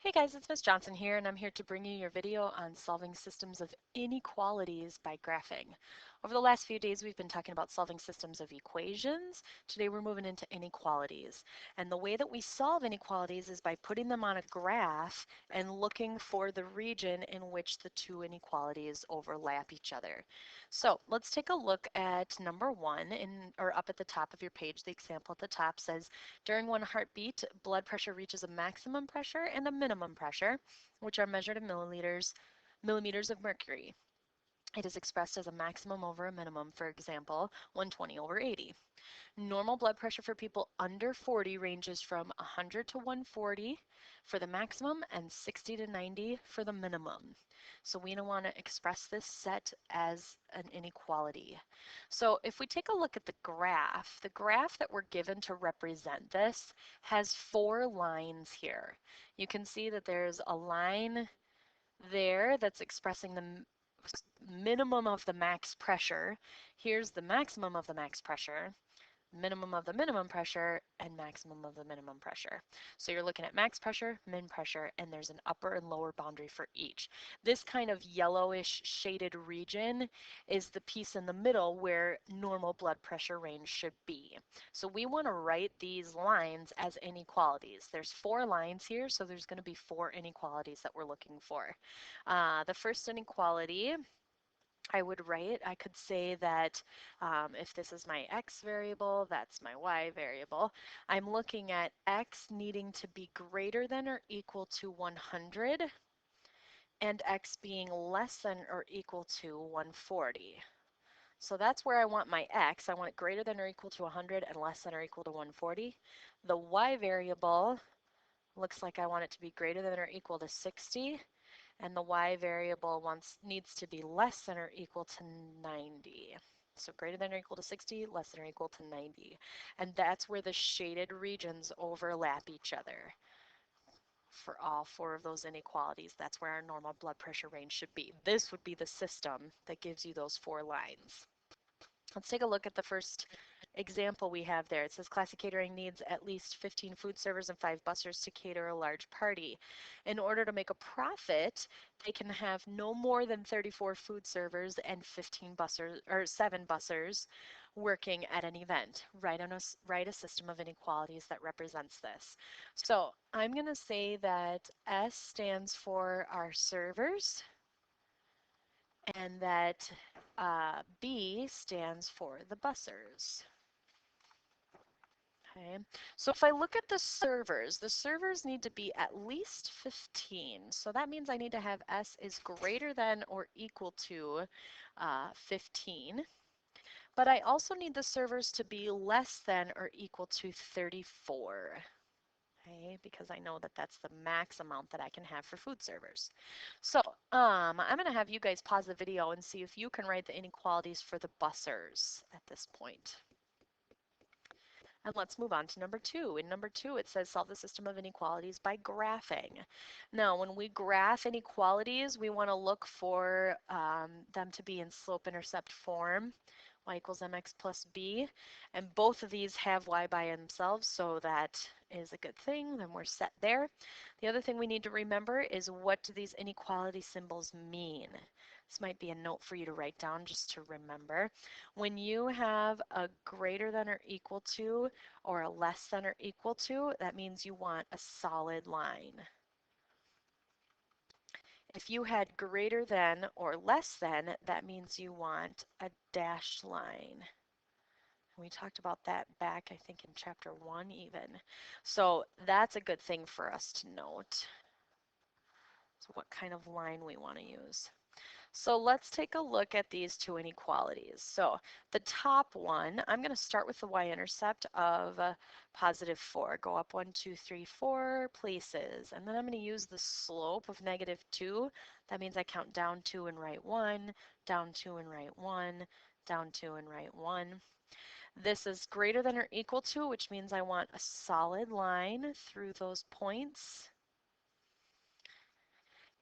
Hey guys, it's Miss Johnson here, and I'm here to bring you your video on solving systems of inequalities by graphing. Over the last few days, we've been talking about solving systems of equations. Today, we're moving into inequalities. And the way that we solve inequalities is by putting them on a graph and looking for the region in which the two inequalities overlap each other. So let's take a look at number one, or up at the top of your page. The example at the top says, during one heartbeat, blood pressure reaches a maximum pressure and a minimum pressure, which are measured in millimeters of mercury. It is expressed as a maximum over a minimum, for example, 120 over 80. Normal blood pressure for people under 40 ranges from 100 to 140 for the maximum and 60 to 90 for the minimum. So we want to express this set as an inequality. So if we take a look at the graph that we're given to represent this has four lines here. You can see that there's a line there that's expressing the minimum of the max pressure. Here's the maximum of the max pressure, minimum of the minimum pressure, and maximum of the minimum pressure. So you're looking at max pressure, min pressure, and there's an upper and lower boundary for each. This kind of yellowish shaded region is the piece in the middle where normal blood pressure range should be. So we want to write these lines as inequalities. There's four lines here, so there's going to be four inequalities that we're looking for. The first inequality I could say that if this is my x variable, that's my y variable. I'm looking at x needing to be greater than or equal to 100 and x being less than or equal to 140. So that's where I want my x. I want it greater than or equal to 100 and less than or equal to 140. The y variable looks like I want it to be greater than or equal to 60, and the y variable needs to be less than or equal to 90. So greater than or equal to 60, less than or equal to 90. And that's where the shaded regions overlap each other. For all four of those inequalities, that's where our normal blood pressure range should be. This would be the system that gives you those four lines. Let's take a look at the first example we have there. It says classic catering needs at least 15 food servers and 5 bussers to cater a large party. In order to make a profit, they can have no more than 34 food servers and 15 bussers or 7 bussers working at an event. Write a system of inequalities that represents this. So I'm going to say that S stands for our servers, and that B stands for the bussers. Okay, so if I look at the servers need to be at least 15. So that means I need to have S is greater than or equal to 15. But I also need the servers to be less than or equal to 34. Okay, because I know that that's the max amount that I can have for food servers. So I'm going to have you guys pause the video and see if you can write the inequalities for the bussers at this point. And let's move on to number two. In number two, it says solve the system of inequalities by graphing. Now, when we graph inequalities, we want to look for them to be in slope-intercept form, y equals mx plus b, and both of these have y by themselves, so that is a good thing, then we're set there. The other thing we need to remember is, what do these inequality symbols mean? This might be a note for you to write down just to remember. When you have a greater than or equal to or a less than or equal to, that means you want a solid line. If you had greater than or less than, that means you want a dashed line. We talked about that back, I think, in chapter 1 even. So that's a good thing for us to note. So what kind of line we want to use. So let's take a look at these two inequalities. So the top one, I'm going to start with the y-intercept of positive 4. Go up 1, 2, 3, 4 places. And then I'm going to use the slope of negative 2. That means I count down 2 and write 1, down 2 and write 1, down 2 and write 1. This is greater than or equal to, which means I want a solid line through those points.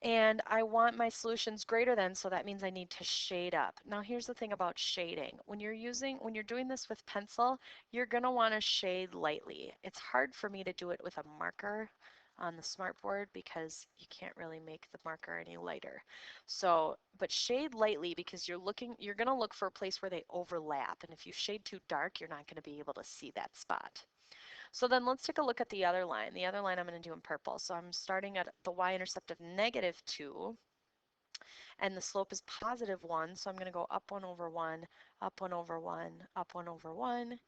And I want my solutions greater than, so that means I need to shade up. Now here's the thing about shading. When you're doing this with pencil, you're going to want to shade lightly. It's hard for me to do it with a marker. on the smartboard because you can't really make the marker any lighter. So, but shade lightly because you're going to look for a place where they overlap. And if you shade too dark, you're not going to be able to see that spot. So then let's take a look at the other line. The other line I'm going to do in purple. So I'm starting at the y-intercept of -2, and the slope is +1. So I'm going to go up 1 over 1, up 1 over 1, up 1 over 1.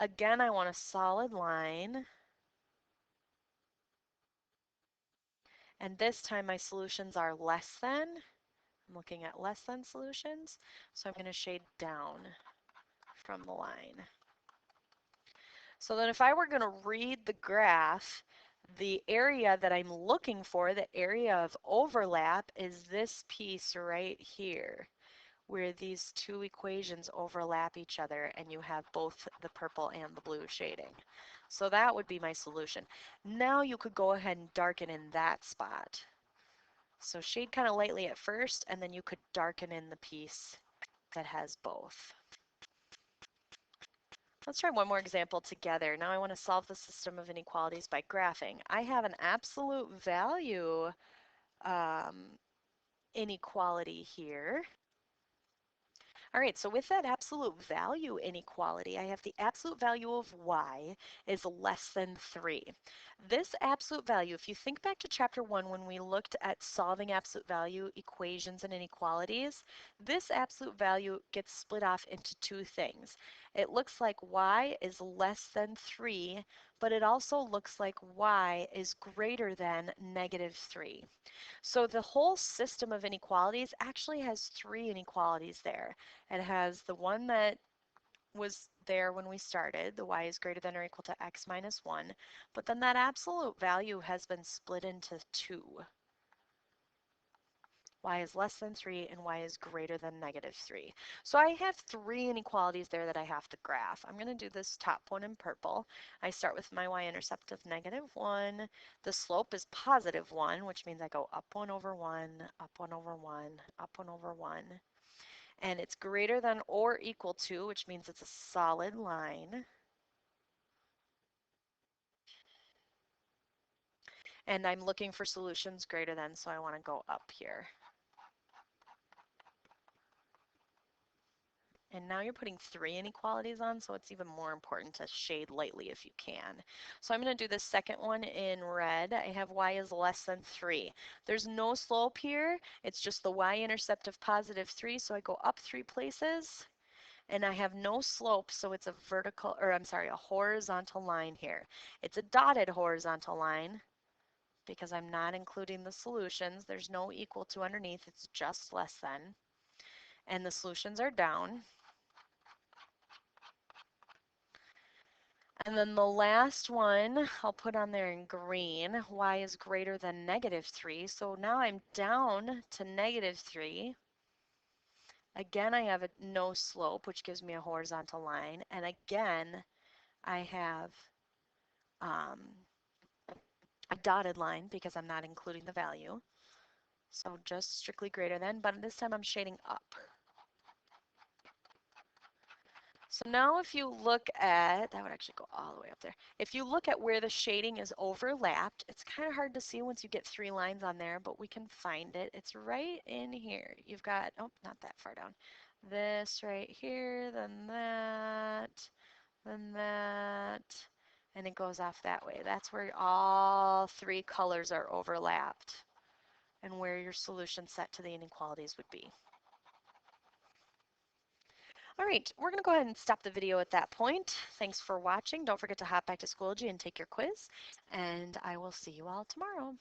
Again, I want a solid line. And this time my solutions are less than. I'm looking at less than solutions. So I'm going to shade down from the line. So then if I were going to read the graph, the area that I'm looking for, the area of overlap, is this piece right here, where these two equations overlap each other and you have both the purple and the blue shading. So that would be my solution. Now you could go ahead and darken in that spot. So shade kind of lightly at first, and then you could darken in the piece that has both. Let's try one more example together. Now I want to solve the system of inequalities by graphing. I have an absolute value inequality here. All right, so with that absolute value inequality, I have the absolute value of y is less than 3. This absolute value, if you think back to chapter 1 when we looked at solving absolute value equations and inequalities, this absolute value gets split off into two things. It looks like y is less than 3, but it also looks like y is greater than -3. So the whole system of inequalities actually has three inequalities there. It has the one that was there when we started, the y is greater than or equal to x minus 1, but then that absolute value has been split into two. Y is less than 3 and y is greater than -3. So I have three inequalities there that I have to graph. I'm going to do this top one in purple. I start with my y-intercept of -1. The slope is +1, which means I go up 1 over 1, up 1 over 1, up 1 over 1. And it's greater than or equal to, which means it's a solid line. And I'm looking for solutions greater than, so I want to go up here. And now you're putting three inequalities on, so it's even more important to shade lightly if you can. So I'm going to do the second one in red. I have y is less than 3. There's no slope here. It's just the y-intercept of +3, so I go up 3 places. And I have no slope, so it's a vertical, or I'm sorry, a horizontal line here. It's a dotted horizontal line because I'm not including the solutions. There's no equal to underneath. It's just less than. And the solutions are down. And then the last one I'll put on there in green, y is greater than -3. So now I'm down to -3. Again, I have a no slope, which gives me a horizontal line. And again, I have a dotted line because I'm not including the value. So just strictly greater than, but this time I'm shading up. So now if you look at, that would actually go all the way up there. If you look at where the shading is overlapped, it's kind of hard to see once you get three lines on there, but we can find it. It's right in here. You've got, oh, not that far down. This right here, then that, and it goes off that way. That's where all three colors are overlapped and where your solution set to the inequalities would be. All right, we're going to go ahead and stop the video at that point. Thanks for watching. Don't forget to hop back to Schoology and take your quiz, and I will see you all tomorrow.